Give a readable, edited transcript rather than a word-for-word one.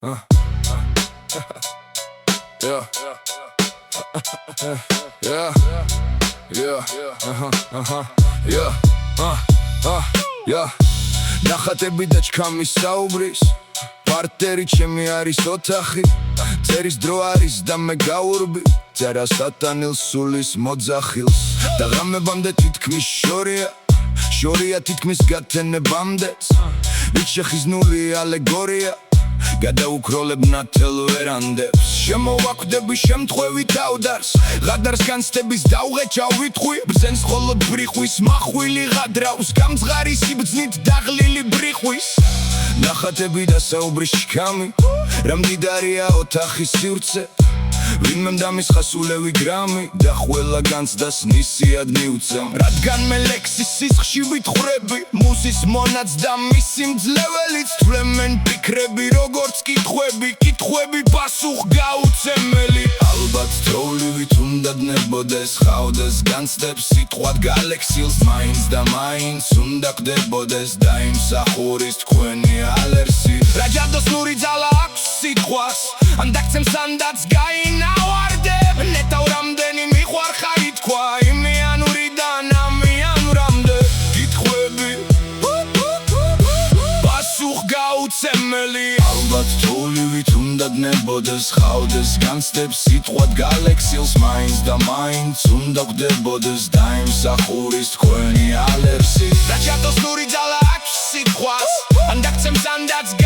Yeah. Yeah. Yeah. ნახატები და ჩქამი საუბრის პარტერი ჩემი არის ოთახი წერის დრო არის და მე გავურბი წერა სატანილს სულის მოძახილს და ღამებამდე თითქმის შორია თითქმის გათენებამდეც ვით შეხიზნული ალეგორია გადაუქროლებ ნათელ ვერანდებს შემოვაკვდები შემთხვევით თავდარს ღადარს განცდების დავღეჭავ ვითხვი ბრძენს მხოლოდ ბრიხვის მახვილი ღადრავს გამძღარი სიბრძნით დაღლილი ბრიხვის ნახატები და საუბრის ჩქამი რა მდიდარია ოთახის სივრცე ვინმე მდამის ხასულევი გრამი და ყველა განცდას ნისიად მივცემ რადგან მე ლექსის სისხლში ვითხრები მუსის მონაც და მისი მძლეველიც თვლემენ ფიქრები როგორც კითხვები პასუხ გაუცემელი ალბათ თოვლივით უნდა დნებოდეს ხავდეს განცდებს სიტყვად გალექსილს მაინც და მაინც უნდა ყდებოდეს და იმსახურის თქვენი ალერსი რა ჯადოსნური ძალა აქვს სიტყვას ან დაგცემს ანდაც გაინავარდებ ნეტავ რამდენი მიყვარხარი თქვა იმიანურიდან ამიანურამდე კითხვები პასუხ გაუცემელი ალბათ თოვლივით უნდა დნებოდეს ხავდეს განცდებს სიტყვად გალექსილს მაინც და მაინც უნდა ყდებოდეს და იმსახურის თქვენი ალერსი რა ჯადოსნური ძალა აქვს სიტყვას ან დაგცემს ანდაც